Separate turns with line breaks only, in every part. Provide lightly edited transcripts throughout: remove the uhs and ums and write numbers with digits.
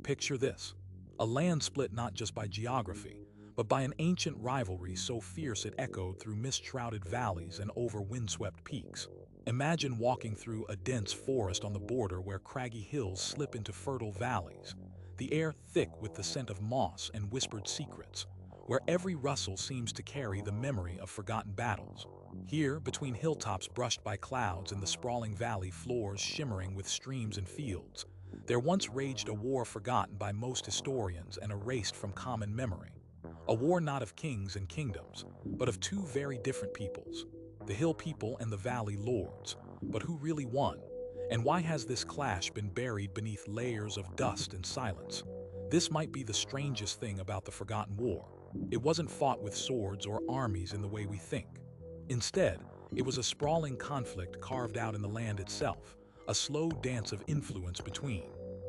Picture this: a land split not just by geography, but by an ancient rivalry so fierce it echoed through mist-shrouded valleys and over windswept peaks. Imagine walking through a dense forest on the border where craggy hills slip into fertile valleys, the air thick with the scent of moss and whispered secrets, where every rustle seems to carry the memory of forgotten battles. Here, between hilltops brushed by clouds and the sprawling valley floors shimmering with streams and fields, there once raged a war forgotten by most historians and erased from common memory. A war not of kings and kingdoms, but of two very different peoples, the hill people and the valley lords. But who really won? And why has this clash been buried beneath layers of dust and silence? This might be the strangest thing about the Forgotten War. It wasn't fought with swords or armies in the way we think. Instead, it was a sprawling conflict carved out in the land itself, a slow dance of influence between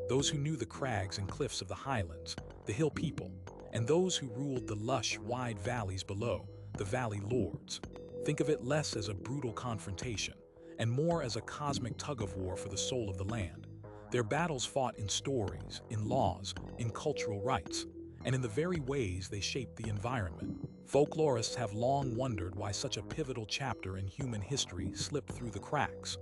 those who knew the crags and cliffs of the highlands, the hill people, and those who ruled the lush, wide valleys below, the valley lords. Think of it less as a brutal confrontation, and more as a cosmic tug-of-war for the soul of the land. Their battles fought in stories, in laws, in cultural rites, and in the very ways they shaped the environment. Folklorists have long wondered why such a pivotal chapter in human history slipped through the cracks.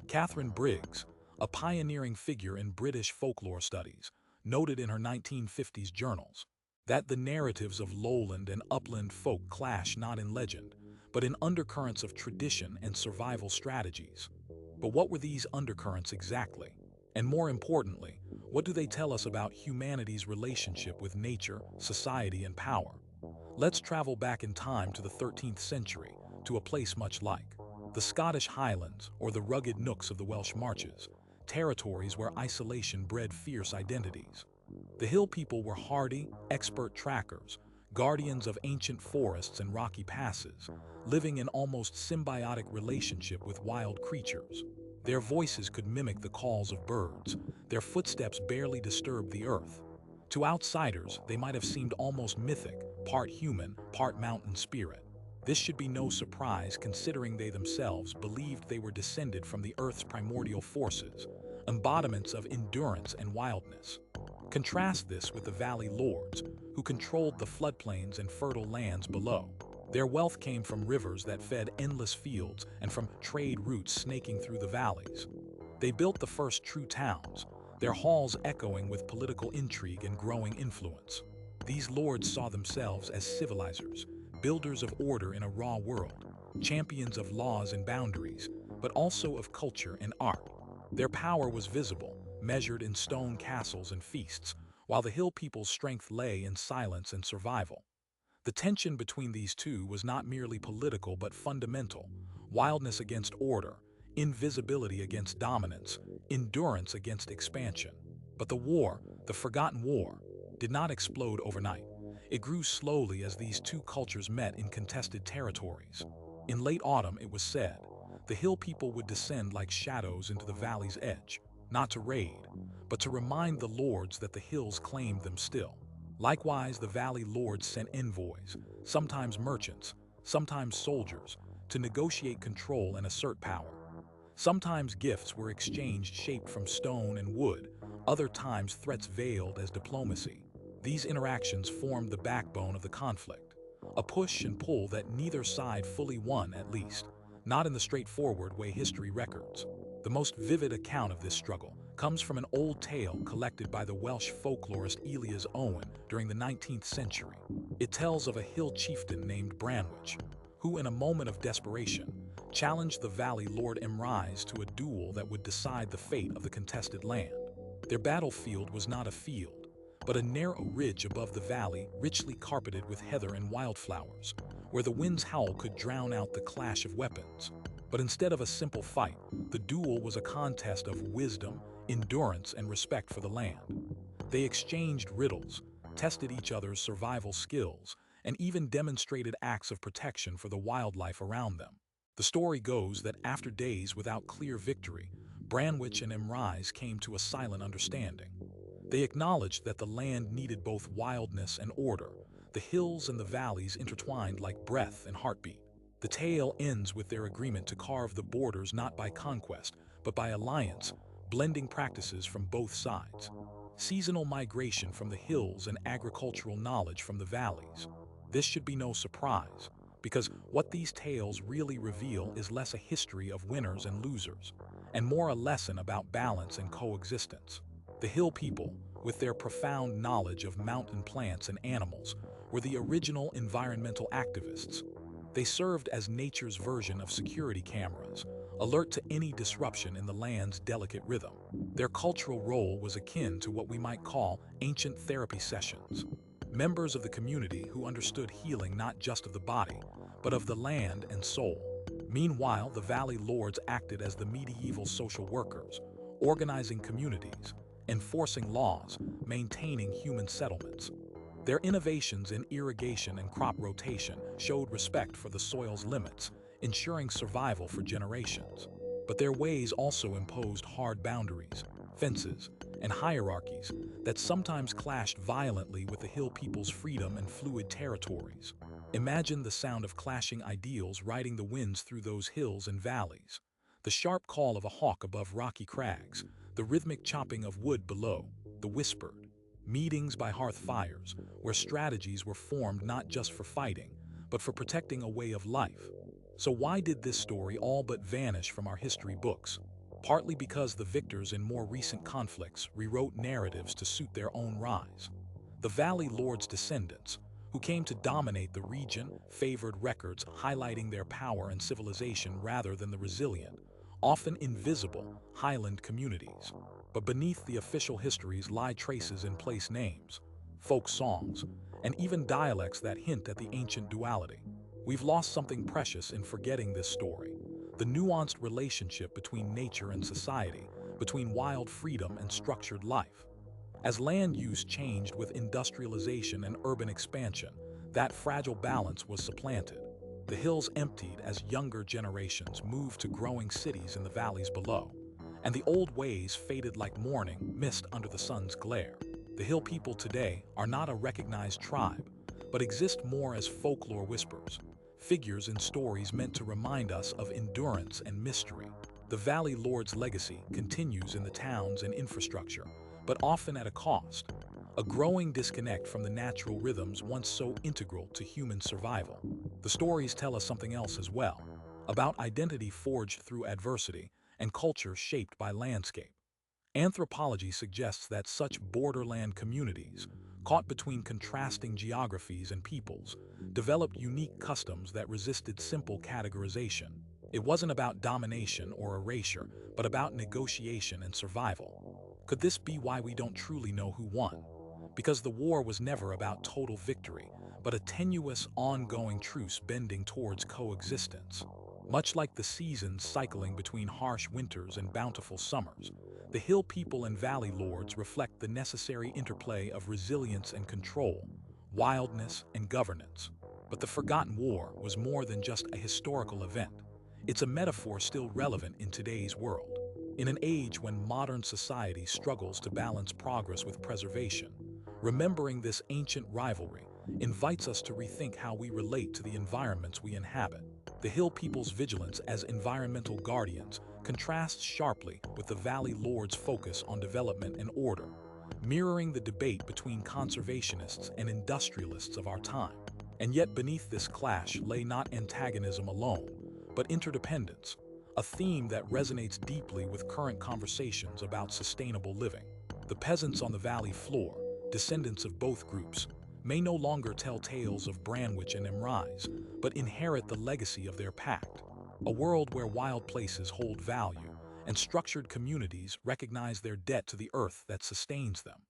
Catherine Briggs, a pioneering figure in British folklore studies, noted in her 1950s journals that the narratives of lowland and upland folk clash not in legend, but in undercurrents of tradition and survival strategies. But what were these undercurrents exactly? And more importantly, what do they tell us about humanity's relationship with nature, society, and power? Let's travel back in time to the 13th century, to a place much like the Scottish Highlands or the rugged nooks of the Welsh Marches, territories where isolation bred fierce identities. The hill people were hardy, expert trackers, guardians of ancient forests and rocky passes, living in almost symbiotic relationship with wild creatures. Their voices could mimic the calls of birds, their footsteps barely disturbed the earth. To outsiders, they might have seemed almost mythic, part human, part mountain spirit. This should be no surprise considering they themselves believed they were descended from the earth's primordial forces, embodiments of endurance and wildness. Contrast this with the valley lords, who controlled the floodplains and fertile lands below. Their wealth came from rivers that fed endless fields and from trade routes snaking through the valleys. They built the first true towns, their halls echoing with political intrigue and growing influence. These lords saw themselves as civilizers, builders of order in a raw world, champions of laws and boundaries, but also of culture and art. Their power was visible, measured in stone castles and feasts, while the hill people's strength lay in silence and survival. The tension between these two was not merely political but fundamental: wildness against order, invisibility against dominance, endurance against expansion. But the war, the Forgotten War, did not explode overnight. It grew slowly as these two cultures met in contested territories. In late autumn, it was said, the hill people would descend like shadows into the valley's edge, not to raid, but to remind the lords that the hills claimed them still. Likewise, the valley lords sent envoys, sometimes merchants, sometimes soldiers, to negotiate control and assert power. Sometimes gifts were exchanged shaped from stone and wood, other times threats veiled as diplomacy. These interactions formed the backbone of the conflict, a push and pull that neither side fully won, at least, not in the straightforward way history records. The most vivid account of this struggle comes from an old tale collected by the Welsh folklorist Elias Owen during the 19th century. It tells of a hill chieftain named Branwich, who in a moment of desperation challenged the valley lord Emrys to a duel that would decide the fate of the contested land. Their battlefield was not a field, but a narrow ridge above the valley richly carpeted with heather and wildflowers, where the wind's howl could drown out the clash of weapons. But instead of a simple fight, the duel was a contest of wisdom, endurance, and respect for the land. They exchanged riddles, tested each other's survival skills, and even demonstrated acts of protection for the wildlife around them. The story goes that after days without clear victory, Branwich and Emrys came to a silent understanding. They acknowledged that the land needed both wildness and order, the hills and the valleys intertwined like breath and heartbeat. The tale ends with their agreement to carve the borders not by conquest, but by alliance, blending practices from both sides. seasonal migration from the hills and agricultural knowledge from the valleys. This should be no surprise, because what these tales really reveal is less a history of winners and losers, and more a lesson about balance and coexistence. The hill people, with their profound knowledge of mountain plants and animals, were the original environmental activists. They served as nature's version of security cameras, alert to any disruption in the land's delicate rhythm. Their cultural role was akin to what we might call ancient therapy sessions. Members of the community who understood healing not just of the body, but of the land and soul. Meanwhile, the valley lords acted as the medieval social workers, organizing communities, enforcing laws, maintaining human settlements. Their innovations in irrigation and crop rotation showed respect for the soil's limits, ensuring survival for generations. But their ways also imposed hard boundaries, fences, and hierarchies that sometimes clashed violently with the hill people's freedom and fluid territories. Imagine the sound of clashing ideals riding the winds through those hills and valleys. The sharp call of a hawk above rocky crags, the rhythmic chopping of wood below, the whispered meetings by hearth fires, where strategies were formed not just for fighting, but for protecting a way of life. So why did this story all but vanish from our history books? Partly because the victors in more recent conflicts rewrote narratives to suit their own rise. The Valley Lords' descendants, who came to dominate the region, favored records highlighting their power and civilization rather than the resilient, often invisible, highland communities. But beneath the official histories lie traces in place names, folk songs, and even dialects that hint at the ancient duality. We've lost something precious in forgetting this story, the nuanced relationship between nature and society, between wild freedom and structured life. As land use changed with industrialization and urban expansion, that fragile balance was supplanted. The hills emptied as younger generations moved to growing cities in the valleys below, and the old ways faded like morning mist under the sun's glare. The hill people today are not a recognized tribe, but exist more as folklore whispers, figures in stories meant to remind us of endurance and mystery. The Valley Lord's legacy continues in the towns and infrastructure, but often at a cost, a growing disconnect from the natural rhythms once so integral to human survival. The stories tell us something else as well, about identity forged through adversity and culture shaped by landscape. Anthropology suggests that such borderland communities, caught between contrasting geographies and peoples, developed unique customs that resisted simple categorization. It wasn't about domination or erasure, but about negotiation and survival. Could this be why we don't truly know who won? Because the war was never about total victory, but a tenuous, ongoing truce bending towards coexistence. Much like the seasons cycling between harsh winters and bountiful summers, the hill people and valley lords reflect the necessary interplay of resilience and control, wildness and governance. But the Forgotten War was more than just a historical event. It's a metaphor still relevant in today's world. In an age when modern society struggles to balance progress with preservation, remembering this ancient rivalry invites us to rethink how we relate to the environments we inhabit. The hill people's vigilance as environmental guardians contrasts sharply with the Valley Lords' focus on development and order, mirroring the debate between conservationists and industrialists of our time. And yet beneath this clash lay not antagonism alone, but interdependence, a theme that resonates deeply with current conversations about sustainable living. The peasants on the valley floor, descendants of both groups, may no longer tell tales of Branwich and Emrise, but inherit the legacy of their pact, a world where wild places hold value and structured communities recognize their debt to the earth that sustains them.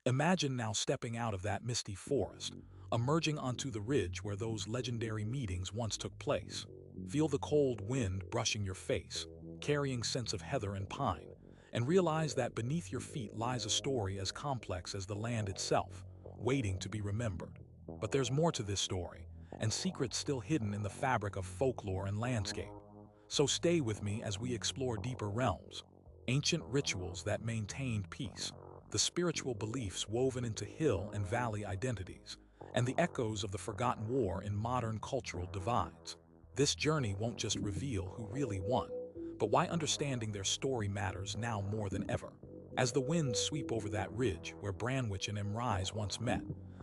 Imagine now stepping out of that misty forest, emerging onto the ridge where those legendary meetings once took place. Feel the cold wind brushing your face, carrying scents of heather and pine, and realize that beneath your feet lies a story as complex as the land itself, waiting to be remembered. But there's more to this story, and secrets still hidden in the fabric of folklore and landscape. So stay with me as we explore deeper realms, ancient rituals that maintained peace, the spiritual beliefs woven into hill and valley identities, and the echoes of the forgotten war in modern cultural divides. This journey won't just reveal who really won, but why understanding their story matters now more than ever. As the winds sweep over that ridge where Branwich and Imrise once met,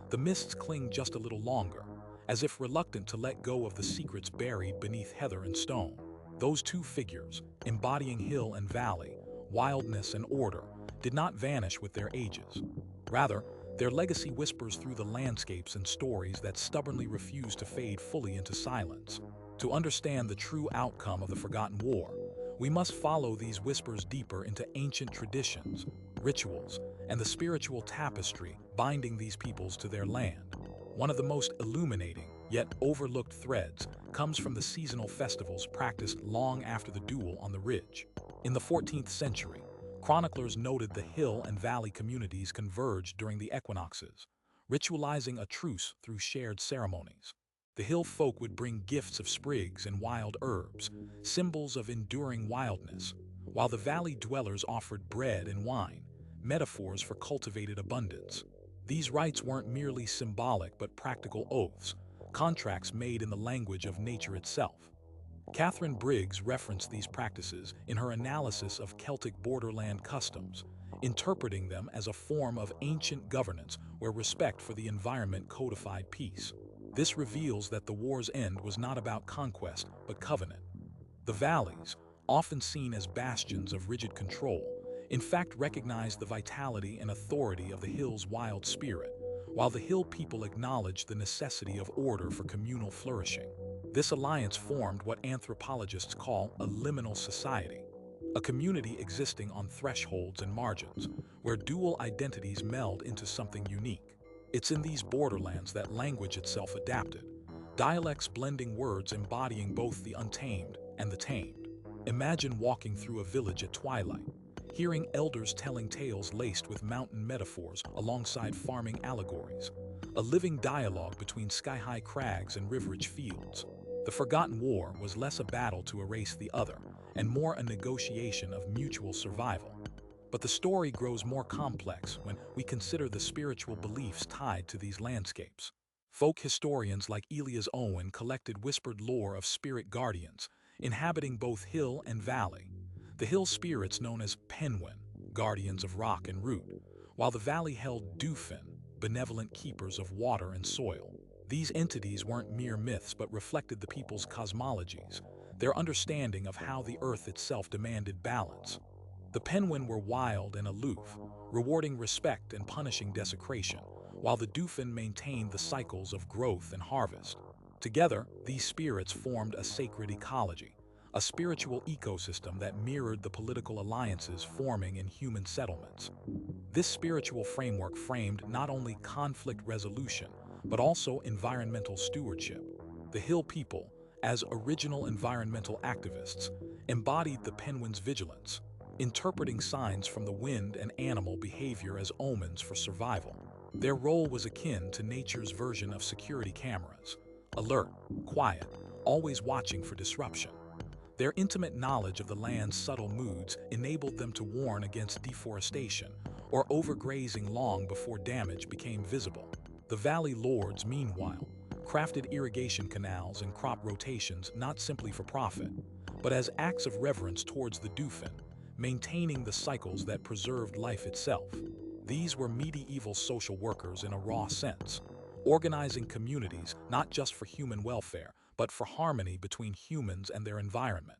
the mists cling just a little longer, as if reluctant to let go of the secrets buried beneath heather and stone. Those two figures, embodying hill and valley, wildness and order, did not vanish with their ages. Rather, their legacy whispers through the landscapes and stories that stubbornly refuse to fade fully into silence. To understand the true outcome of the Forgotten War, we must follow these whispers deeper into ancient traditions, rituals, and the spiritual tapestry binding these peoples to their land. One of the most illuminating, yet overlooked threads comes from the seasonal festivals practiced long after the duel on the ridge. In the 14th century, chroniclers noted the hill and valley communities converged during the equinoxes, ritualizing a truce through shared ceremonies. The hill folk would bring gifts of sprigs and wild herbs, symbols of enduring wildness, while the valley dwellers offered bread and wine, metaphors for cultivated abundance. These rites weren't merely symbolic but practical oaths, contracts made in the language of nature itself. Catherine Briggs referenced these practices in her analysis of Celtic borderland customs, interpreting them as a form of ancient governance where respect for the environment codified peace. This reveals that the war's end was not about conquest but covenant. The valleys, often seen as bastions of rigid control, in fact recognized the vitality and authority of the hill's wild spirit, while the hill people acknowledged the necessity of order for communal flourishing. This alliance formed what anthropologists call a liminal society, a community existing on thresholds and margins, where dual identities meld into something unique. It's in these borderlands that language itself adapted, dialects blending words embodying both the untamed and the tamed. Imagine walking through a village at twilight, hearing elders telling tales laced with mountain metaphors alongside farming allegories, a living dialogue between sky-high crags and riverage fields. The Forgotten War was less a battle to erase the other, and more a negotiation of mutual survival. But the story grows more complex when we consider the spiritual beliefs tied to these landscapes. Folk historians like Elias Owen collected whispered lore of spirit guardians, inhabiting both hill and valley. The hill spirits known as Penwyn, guardians of rock and root, while the valley held Dufin, benevolent keepers of water and soil. These entities weren't mere myths but reflected the people's cosmologies, their understanding of how the earth itself demanded balance. The Penwyn were wild and aloof, rewarding respect and punishing desecration, while the Dufin maintained the cycles of growth and harvest. Together, these spirits formed a sacred ecology, a spiritual ecosystem that mirrored the political alliances forming in human settlements. This spiritual framework framed not only conflict resolution, but also environmental stewardship. The Hill people, as original environmental activists, embodied the Penwyn's vigilance, interpreting signs from the wind and animal behavior as omens for survival. Their role was akin to nature's version of security cameras, alert, quiet, always watching for disruption. Their intimate knowledge of the land's subtle moods enabled them to warn against deforestation or overgrazing long before damage became visible. The Valley Lords, meanwhile, crafted irrigation canals and crop rotations not simply for profit, but as acts of reverence towards the Dufin, maintaining the cycles that preserved life itself. These were medieval social workers in a raw sense, organizing communities not just for human welfare, but for harmony between humans and their environment.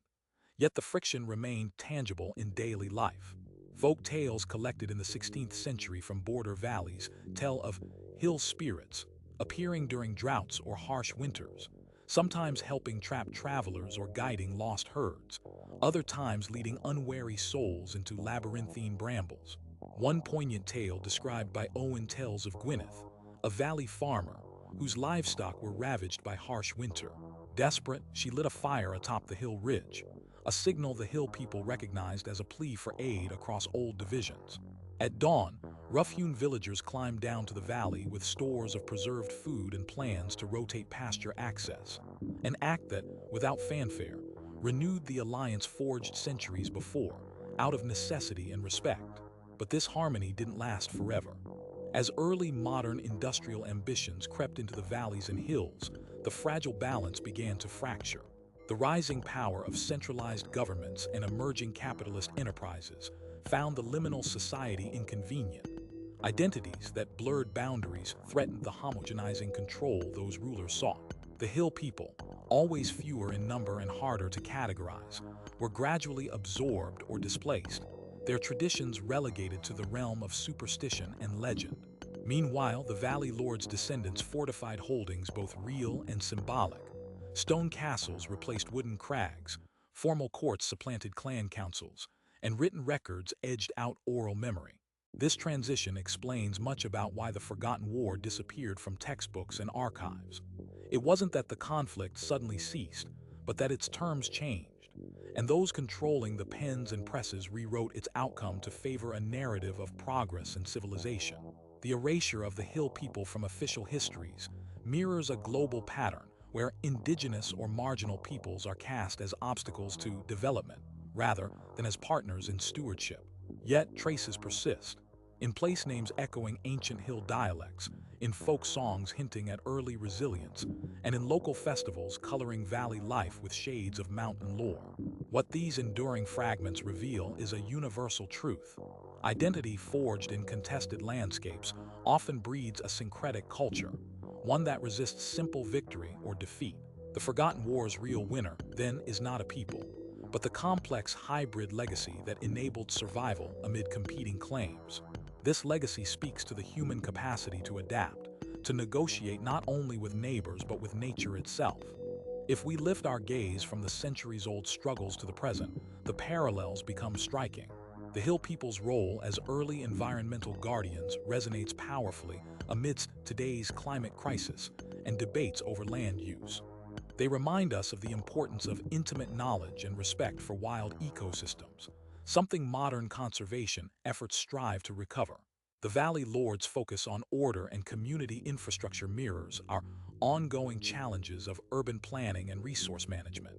Yet the friction remained tangible in daily life. Folk tales collected in the 16th century from border valleys tell of hill spirits appearing during droughts or harsh winters, sometimes helping trapped travelers or guiding lost herds, other times leading unwary souls into labyrinthine brambles. One poignant tale described by Owen tells of Gwyneth, a valley farmer whose livestock were ravaged by harsh winter. Desperate, she lit a fire atop the hill ridge, a signal the hill people recognized as a plea for aid across old divisions. At dawn, rough-hewn villagers climbed down to the valley with stores of preserved food and plans to rotate pasture access, an act that, without fanfare, renewed the alliance forged centuries before, out of necessity and respect. But this harmony didn't last forever. As early modern industrial ambitions crept into the valleys and hills, the fragile balance began to fracture. The rising power of centralized governments and emerging capitalist enterprises found the liminal society inconvenient. Identities that blurred boundaries threatened the homogenizing control those rulers sought. The hill people, always fewer in number and harder to categorize, were gradually absorbed or displaced, their traditions relegated to the realm of superstition and legend. Meanwhile, the Valley Lords' descendants fortified holdings both real and symbolic. Stone castles replaced wooden crags, formal courts supplanted clan councils, and written records edged out oral memory. This transition explains much about why the Forgotten War disappeared from textbooks and archives. It wasn't that the conflict suddenly ceased, but that its terms changed, and those controlling the pens and presses rewrote its outcome to favor a narrative of progress and civilization. The erasure of the hill people from official histories mirrors a global pattern where indigenous or marginal peoples are cast as obstacles to development, rather than as partners in stewardship. Yet traces persist, in place names echoing ancient hill dialects, in folk songs hinting at early resilience, and in local festivals coloring valley life with shades of mountain lore. What these enduring fragments reveal is a universal truth. Identity forged in contested landscapes often breeds a syncretic culture, one that resists simple victory or defeat. The Forgotten War's real winner, then, is not a people, but the complex hybrid legacy that enabled survival amid competing claims. This legacy speaks to the human capacity to adapt, to negotiate not only with neighbors but with nature itself. If we lift our gaze from the centuries-old struggles to the present, the parallels become striking. The hill people's role as early environmental guardians resonates powerfully amidst today's climate crisis and debates over land use. They remind us of the importance of intimate knowledge and respect for wild ecosystems, something modern conservation efforts strive to recover. The Valley Lords' focus on order and community infrastructure mirrors our ongoing challenges of urban planning and resource management,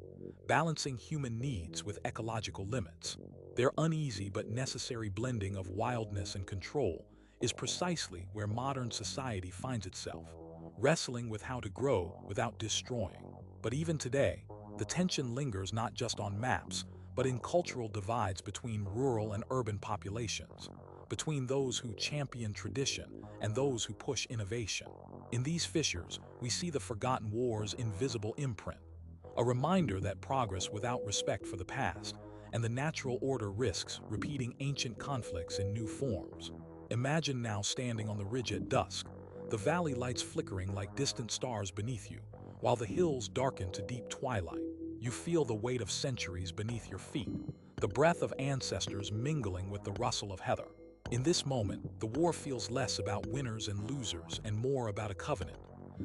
balancing human needs with ecological limits. Their uneasy but necessary blending of wildness and control is precisely where modern society finds itself, wrestling with how to grow without destroying. But even today, the tension lingers not just on maps, but in cultural divides between rural and urban populations, between those who champion tradition and those who push innovation. In these fissures, we see the Forgotten War's invisible imprint, a reminder that progress without respect for the past and the natural order risks repeating ancient conflicts in new forms. Imagine now standing on the ridge at dusk, the valley lights flickering like distant stars beneath you, while the hills darken to deep twilight. You feel the weight of centuries beneath your feet, the breath of ancestors mingling with the rustle of heather. In this moment, the war feels less about winners and losers and more about a covenant,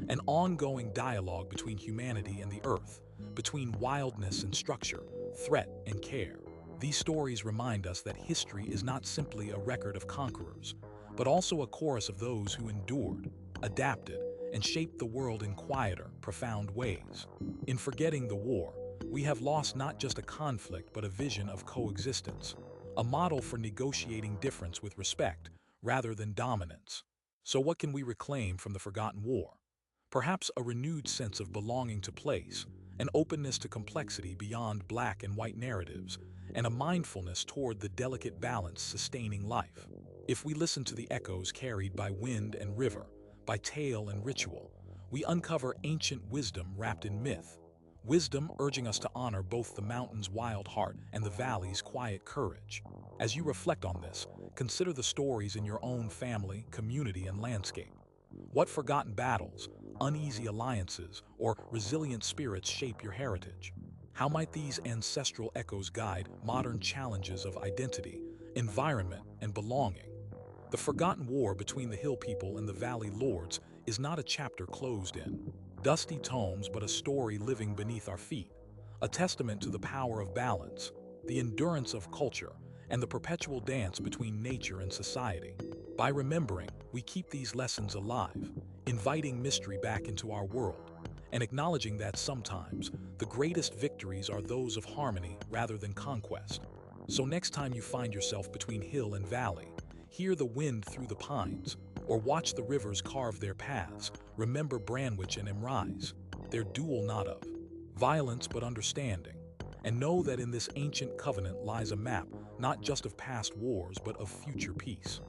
an ongoing dialogue between humanity and the earth, between wildness and structure, threat and care. These stories remind us that history is not simply a record of conquerors, but also a chorus of those who endured, adapted, and shaped the world in quieter, profound ways. In forgetting the war, we have lost not just a conflict but a vision of coexistence, a model for negotiating difference with respect rather than dominance. So what can we reclaim from the Forgotten War? Perhaps a renewed sense of belonging to place, an openness to complexity beyond black and white narratives, and a mindfulness toward the delicate balance sustaining life. If we listen to the echoes carried by wind and river, by tale and ritual, we uncover ancient wisdom wrapped in myth, wisdom urging us to honor both the mountain's wild heart and the valley's quiet courage. As you reflect on this, consider the stories in your own family, community, and landscape. What forgotten battles, uneasy alliances, or resilient spirits shape your heritage? How might these ancestral echoes guide modern challenges of identity, environment, and belonging? The Forgotten War between the Hill People and the Valley Lords is not a chapter closed in dusty tomes, but a story living beneath our feet, a testament to the power of balance, the endurance of culture, and the perpetual dance between nature and society. By remembering, we keep these lessons alive, inviting mystery back into our world, and acknowledging that sometimes the greatest victories are those of harmony rather than conquest. So next time you find yourself between hill and valley, hear the wind through the pines, or watch the rivers carve their paths, remember Branwich and Emrise, their dual not of violence but understanding, And know that in this ancient covenant lies a map, not just of past wars, but of future peace.